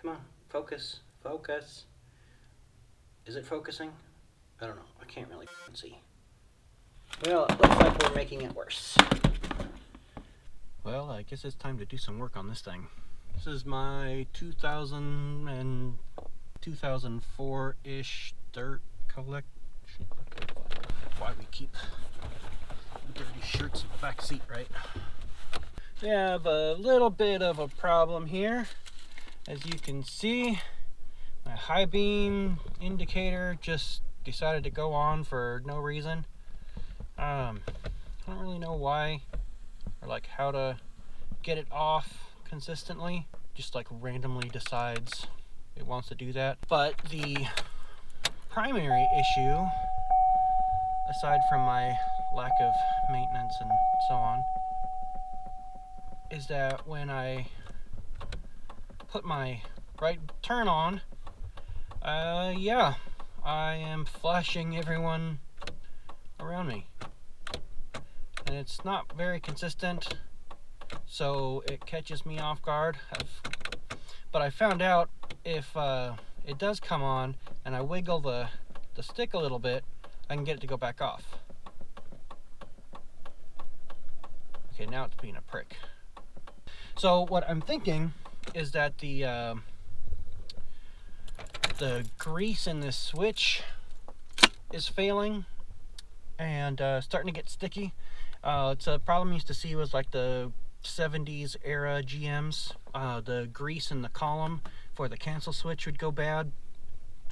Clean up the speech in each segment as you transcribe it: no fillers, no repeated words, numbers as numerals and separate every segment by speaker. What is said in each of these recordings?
Speaker 1: Come on, focus, focus. Is it focusing? I don't know, I can't really see. Well, it looks like we're making it worse. Well, I guess it's time to do some work on this thing. This is my 2000 and 2004-ish dirt collection. Why we keep dirty shirts in the back seat, right? We have a little bit of a problem here. As you can see, my high beam indicator just decided to go on for no reason. I don't really know why or like how to get it off consistently. Just like randomly decides it wants to do that. But the primary issue, aside from my lack of maintenance and so on, is that when I put my right turn on, yeah, I am flashing everyone around me. And it's not very consistent, so it catches me off guard. But I found out if it does come on and I wiggle the stick a little bit, I can get it to go back off. Okay, now it's being a prick. So what I'm thinking is that the grease in this switch is failing and starting to get sticky. It's a problem I used to see was like the 70s era GMs. The grease in the column for the cancel switch would go bad,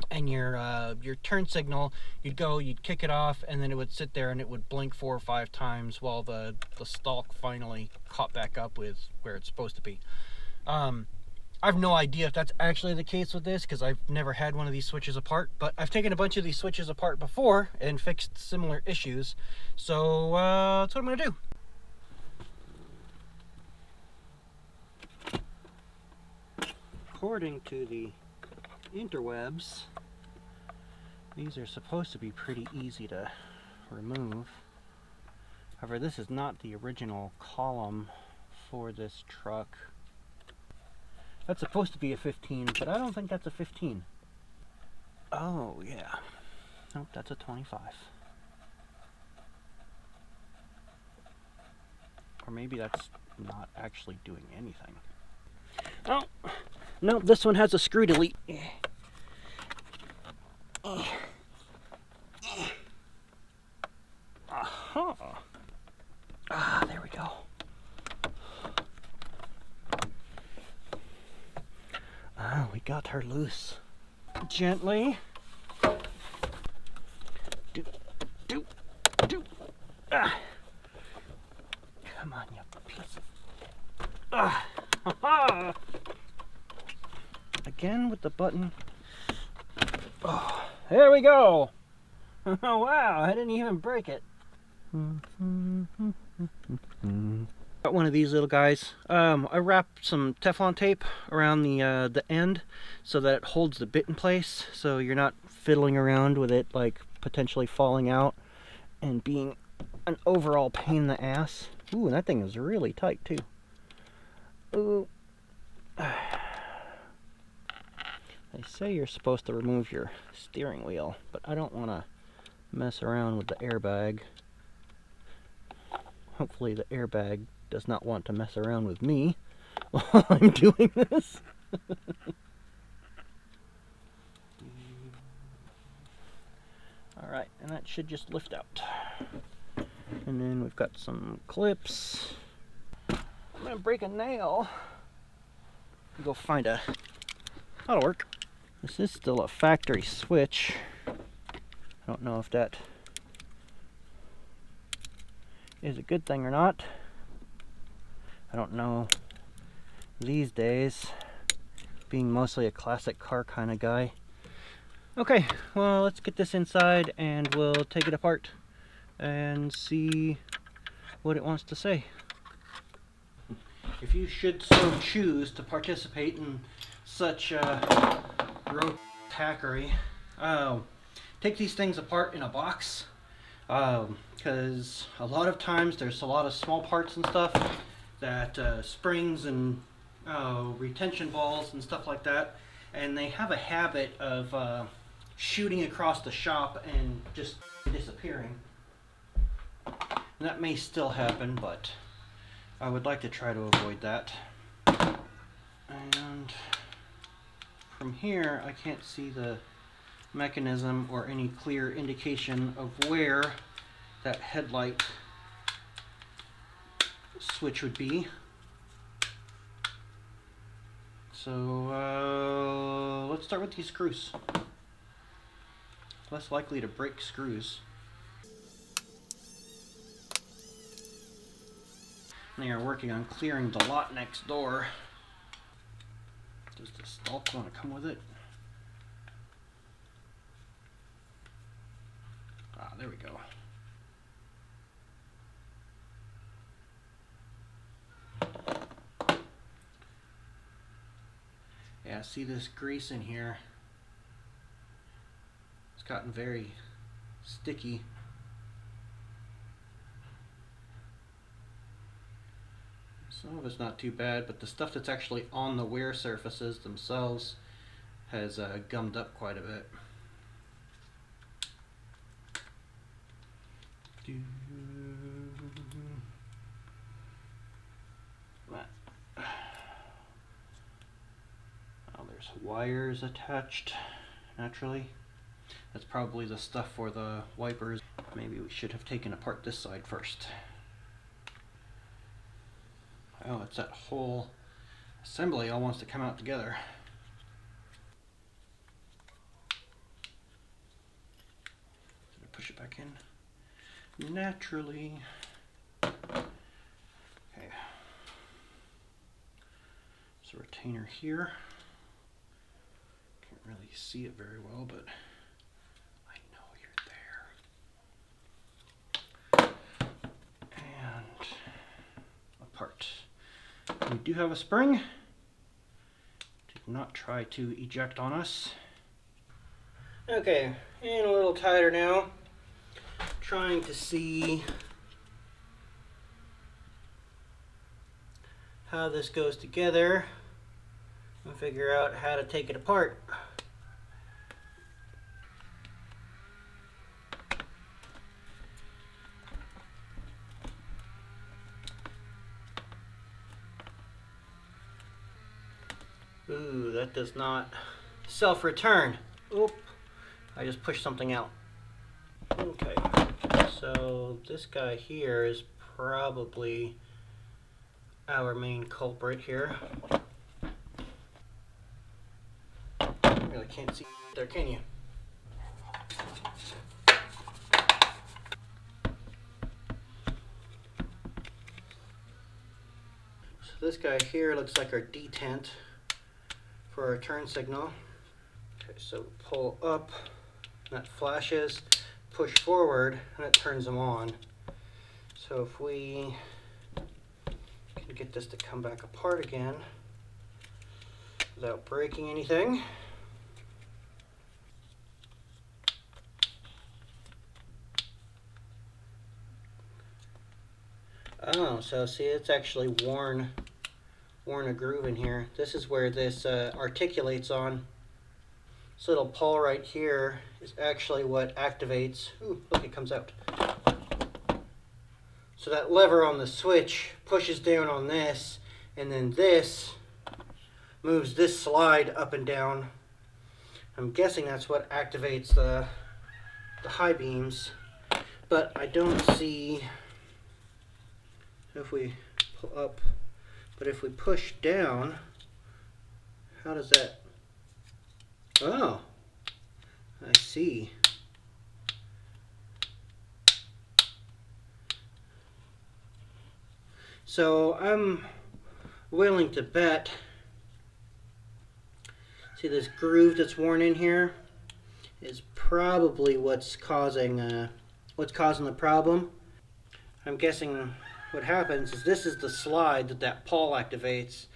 Speaker 1: and your turn signal, you'd kick it off, and then it would sit there and it would blink 4 or 5 times while the stalk finally caught back up with where it's supposed to be. I have no idea if that's actually the case with this, because I've never had one of these switches apart, but I've taken a bunch of these switches apart before and fixed similar issues, so that's what I'm going to do. According to the interwebs, these are supposed to be pretty easy to remove. However, this is not the original column for this truck. That's supposed to be a 15, but I don't think that's a 15. Oh, yeah. Nope, that's a 25. Or maybe that's not actually doing anything. Oh, no, this one has a screw delete. Aha. Ah, there we go. Ah, we got her loose. Gently. Do. Ah. Come on, you piece of... Ah. Ha-ha. Again with the button. Oh, there we go. Oh, wow, I didn't even break it. Got one of these little guys. I wrapped some Teflon tape around the end so that it holds the bit in place, so you're not fiddling around with it, like potentially falling out and being an overall pain in the ass. Ooh, and that thing is really tight too. Ooh. They say you're supposed to remove your steering wheel, but I don't want to mess around with the airbag. Hopefully the airbag does not want to mess around with me while I'm doing this. Alright, and that should just lift out. And then we've got some clips. I'm gonna break a nail. Go find a... That'll work. This is still a factory switch. I don't know if that is a good thing or not. I don't know these days, being mostly a classic car kind of guy. Okay, well, let's get this inside and we'll take it apart and see what it wants to say. If you should so choose to participate in such road hackery, take these things apart in a box, because a lot of times there's a lot of small parts and stuff that springs and retention balls and stuff like that, and they have a habit of shooting across the shop and just disappearing. And that may still happen, but I would like to try to avoid that. And from here, I can't see the mechanism or any clear indication of where that headlight switch would be. So let's start with these screws. Less likely to break screws. They are working on clearing the lot next door. Does the stalk want to come with it? Ah, there we go. Yeah, see this grease in here? It's gotten very sticky. Some of it's not too bad, but the stuff that's actually on the wear surfaces themselves has gummed up quite a bit. Oh, there's wires attached naturally. That's probably the stuff for the wipers. Maybe we should have taken apart this side first. Oh, it's that whole assembly all wants to come out together. Push it back in naturally. Okay. There's a retainer here. Can't really see it very well, but I know you're there. And apart. We do have a spring. Did not try to eject on us. Okay, and a little tighter now. Trying to see how this goes together and figure out how to take it apart. Ooh, that does not self-return. Oop, I just pushed something out. Okay, so this guy here is probably our main culprit here. You really can't see there, can you? So this guy here looks like our detent for our turn signal. Okay, so pull up, that flashes, push forward, and it turns them on. So if we can get this to come back apart again without breaking anything. Oh, so see, it's actually worn a groove in here. This is where this articulates on. This little pawl right here is actually what activates. Ooh, look, it comes out. So that lever on the switch pushes down on this, and then this moves this slide up and down. I'm guessing that's what activates the high beams, but I don't see if we pull up. But if we push down, how does that? Oh, I see. So I'm willing to bet, see this groove that's worn in here is probably what's causing the problem. I'm guessing what happens is this is the slide that pawl activates,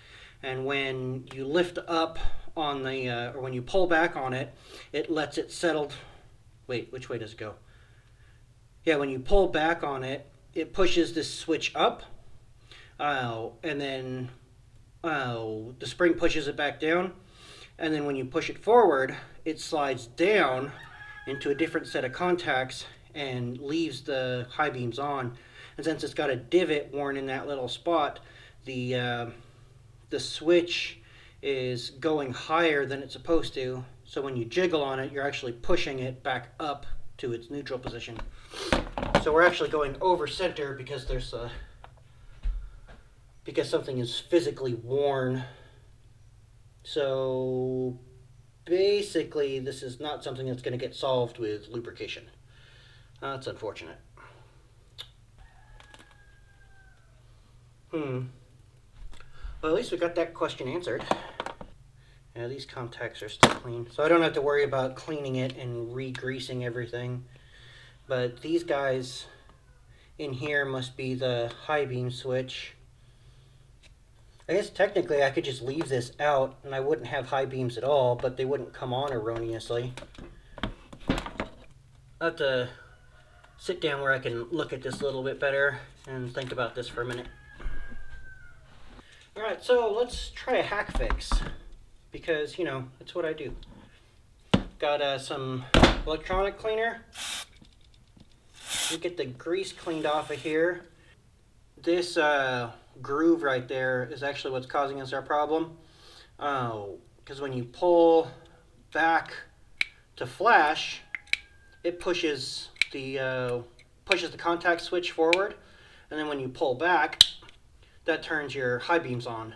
Speaker 1: and when you lift up on the or when you pull back on it, it lets it settle. Wait, which way does it go? Yeah, when you pull back on it, it pushes this switch up, and then the spring pushes it back down, and then when you push it forward, it slides down into a different set of contacts and leaves the high beams on. And since it's got a divot worn in that little spot, the switch is going higher than it's supposed to. So when you jiggle on it, you're actually pushing it back up to its neutral position. So we're actually going over center because because something is physically worn. So basically, this is not something that's going to get solved with lubrication. That's unfortunate. Well, at least we got that question answered. Yeah, these contacts are still clean, so I don't have to worry about cleaning it and re-greasing everything. But these guys in here must be the high beam switch. I guess technically I could just leave this out and I wouldn't have high beams at all, but they wouldn't come on erroneously. I'll have to sit down where I can look at this a little bit better and think about this for a minute. Alright, so let's try a hack fix, because, you know, that's what I do. Got some electronic cleaner. We get the grease cleaned off of here. This groove right there is actually what's causing us our problem. Because when you pull back to flash, it pushes the contact switch forward, and then when you pull back, that turns your high beams on.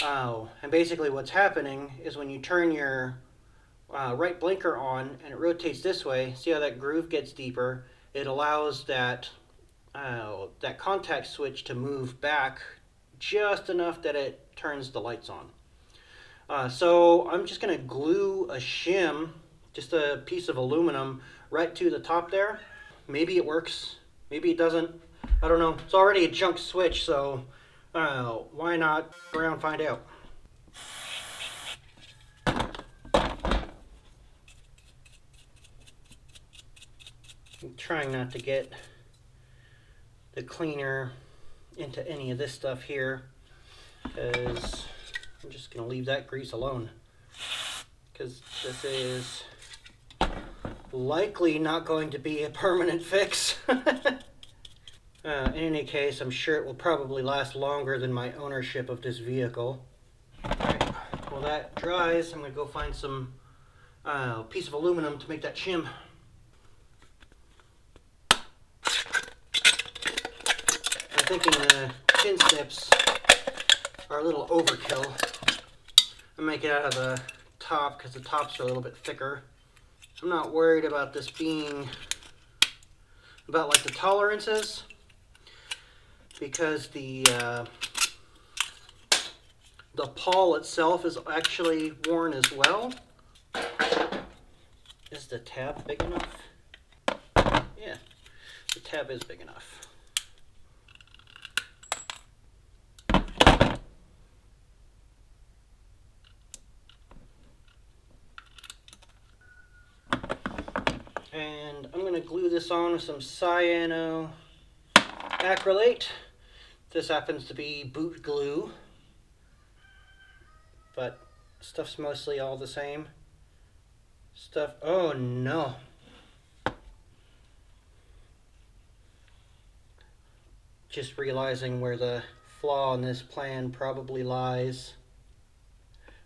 Speaker 1: And basically what's happening is when you turn your right blinker on and it rotates this way, see how that groove gets deeper? It allows that contact switch to move back just enough that it turns the lights on. So I'm just going to glue a shim, just a piece of aluminum, right to the top there. Maybe it works, maybe it doesn't. I don't know. It's already a junk switch, so why not go around and find out? I'm trying not to get the cleaner into any of this stuff here, because I'm just going to leave that grease alone, because this is likely not going to be a permanent fix. In any case, I'm sure it will probably last longer than my ownership of this vehicle. Alright, while that dries, I'm going to go find some piece of aluminum to make that shim. I'm thinking the chin snips are a little overkill. I make it out of the top because the tops are a little bit thicker. I'm not worried about this being about like the tolerances, because the pawl itself is actually worn as well. Is the tab big enough? Yeah, the tab is big enough. And I'm going to glue this on with some cyanoacrylate. This happens to be boot glue, but stuff's mostly all the same. Oh no. Just realizing where the flaw in this plan probably lies.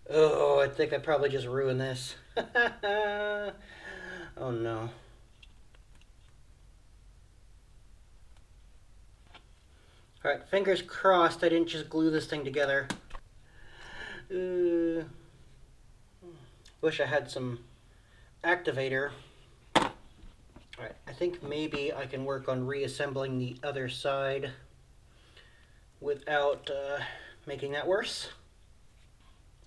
Speaker 1: Oh, I think I probably just ruined this. Oh no. Alright, fingers crossed I didn't just glue this thing together. Wish I had some activator. Alright, I think maybe I can work on reassembling the other side without making that worse.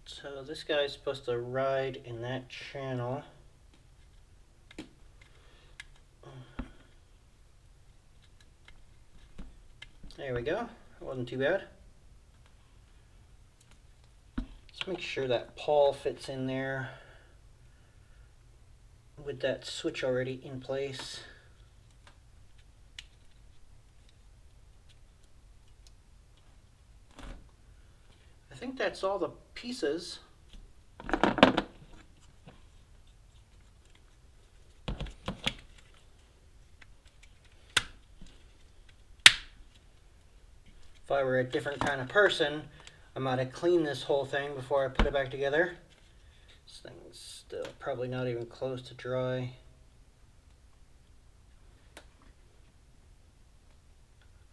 Speaker 1: So this guy's supposed to ride in that channel. There we go. That wasn't too bad. Let's make sure that pawl fits in there with that switch already in place. I think that's all the pieces. If I were a different kind of person, I might have cleaned this whole thing before I put it back together. This thing's still probably not even close to dry.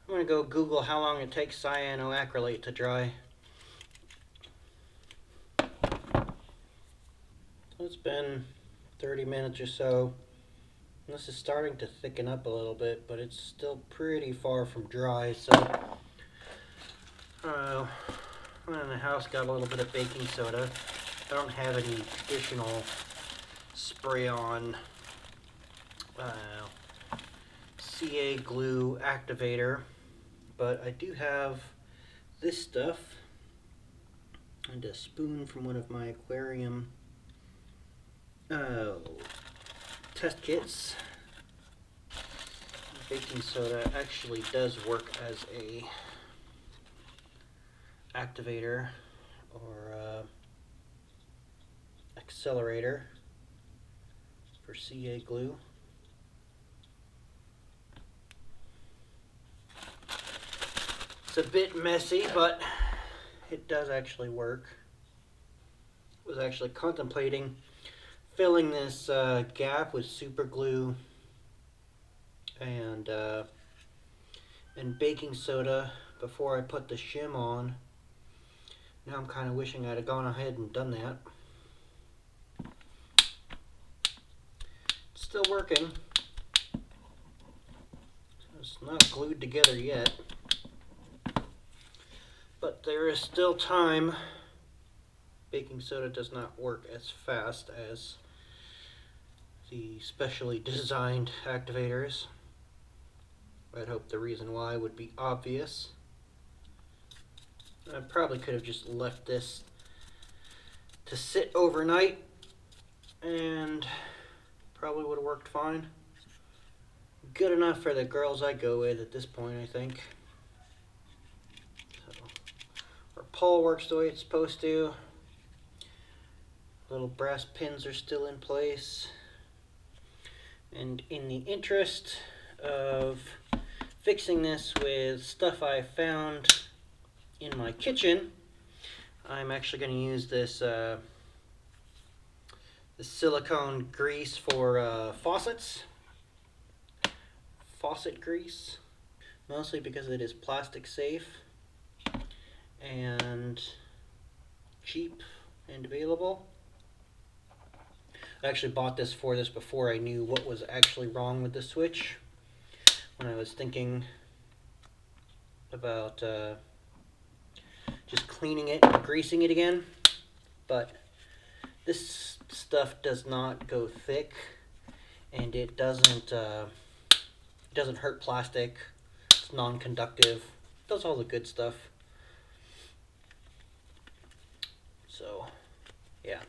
Speaker 1: I'm going to go Google how long it takes cyanoacrylate to dry. It's been 30 minutes or so. This is starting to thicken up a little bit, but it's still pretty far from dry, so I went in the house, got a little bit of baking soda. I don't have any traditional spray-on CA glue activator, but I do have this stuff and a spoon from one of my aquarium test kits. Baking soda actually does work as a activator or accelerator for CA glue. It's a bit messy, but it does actually work. I was actually contemplating filling this gap with super glue and baking soda before I put the shim on. Now I'm kind of wishing I'd have gone ahead and done that. It's still working. It's not glued together yet, but there is still time. Baking soda does not work as fast as the specially designed activators. I'd hope the reason why would be obvious. I probably could have just left this to sit overnight and probably would have worked fine. Good enough for the girls I go with at this point, I think. So, our pole works the way it's supposed to. Little brass pins are still in place. And in the interest of fixing this with stuff I found in my kitchen, I'm actually going to use this the silicone grease for faucets. Faucet grease. Mostly because it is plastic safe and cheap and available. I actually bought this for this before I knew what was actually wrong with the switch. When I was thinking about just cleaning it and greasing it again. But this stuff does not go thick, and it doesn't hurt plastic. It's non-conductive. It does all the good stuff. So, yeah.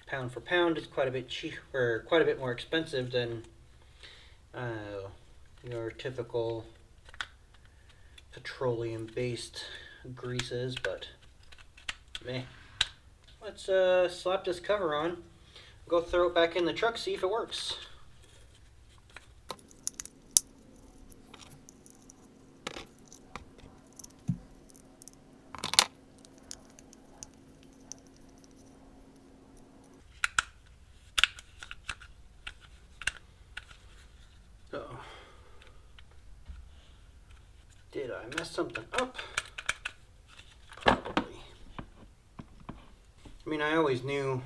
Speaker 1: Pound for pound, it's quite a bit cheaper, quite a bit more expensive than your typical petroleum-based greases, but meh. Let's slap this cover on. Go throw it back in the truck, see if it works. Uh-oh. Did I mess something up? Probably. I mean, I always knew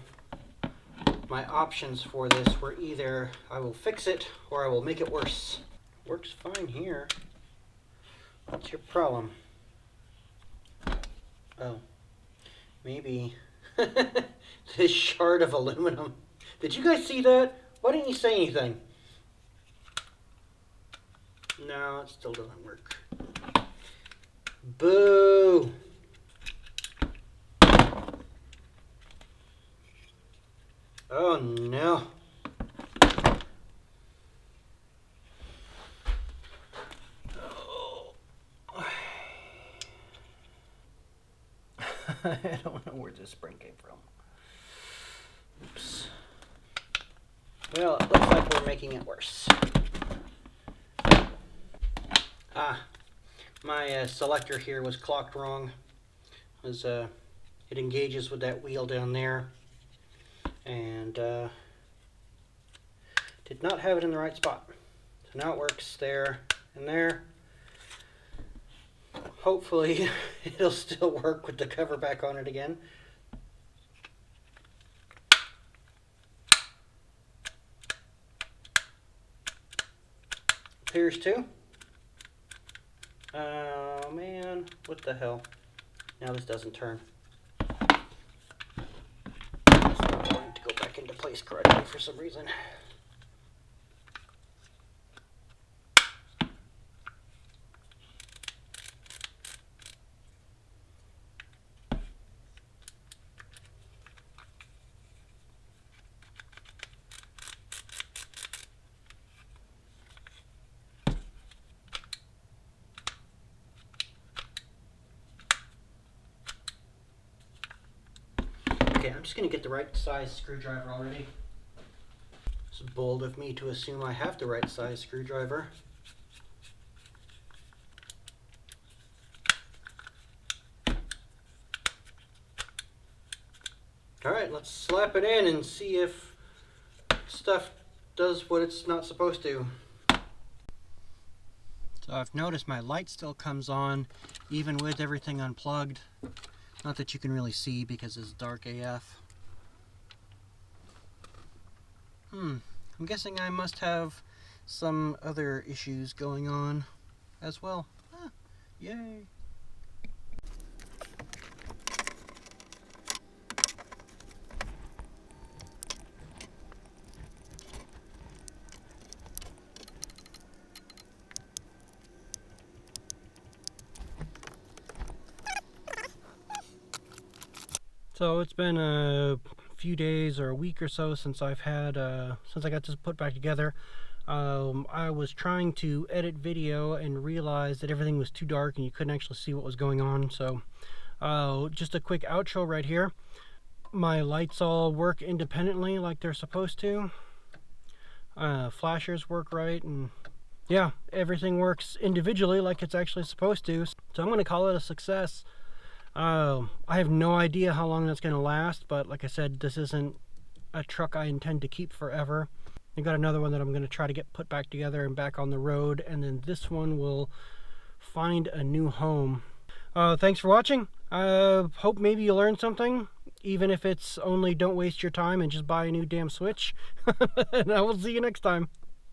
Speaker 1: my options for this were either I will fix it or I will make it worse. Works fine here. What's your problem? Oh, maybe this shard of aluminum. Did you guys see that? Why didn't you say anything? No, it still doesn't work. Boo! Oh no. Oh. this spring came from. Oops. Well, it looks like we're making it worse. My selector here was clocked wrong. It engages with that wheel down there, and did not have it in the right spot. So now it works there and there. Hopefully it'll still work with the cover back on it again. Appears to. Oh man, what the hell? Now this doesn't turn. It's not going to go back into place correctly for some reason. Okay, I'm just going to get the right size screwdriver already. It's bold of me to assume I have the right size screwdriver. Alright, let's slap it in and see if stuff does what it's not supposed to. So I've noticed my light still comes on even with everything unplugged. Not that you can really see because it's dark AF. I'm guessing I must have some other issues going on as well. Yay! So it's been a few days or a week or so since I got this put back together. I was trying to edit video and realized that everything was too dark and you couldn't actually see what was going on. So just a quick outro right here. My lights all work independently like they're supposed to. Flashers work right, and yeah, everything works individually like it's actually supposed to. So I'm going to call it a success. I have no idea how long that's going to last, but like I said, this isn't a truck I intend to keep forever. I got another one that I'm going to try to get put back together and back on the road, and then this one will find a new home. Thanks for watching. Hope maybe you learned something, even if it's only don't waste your time and just buy a new damn Switch. And I will see you next time.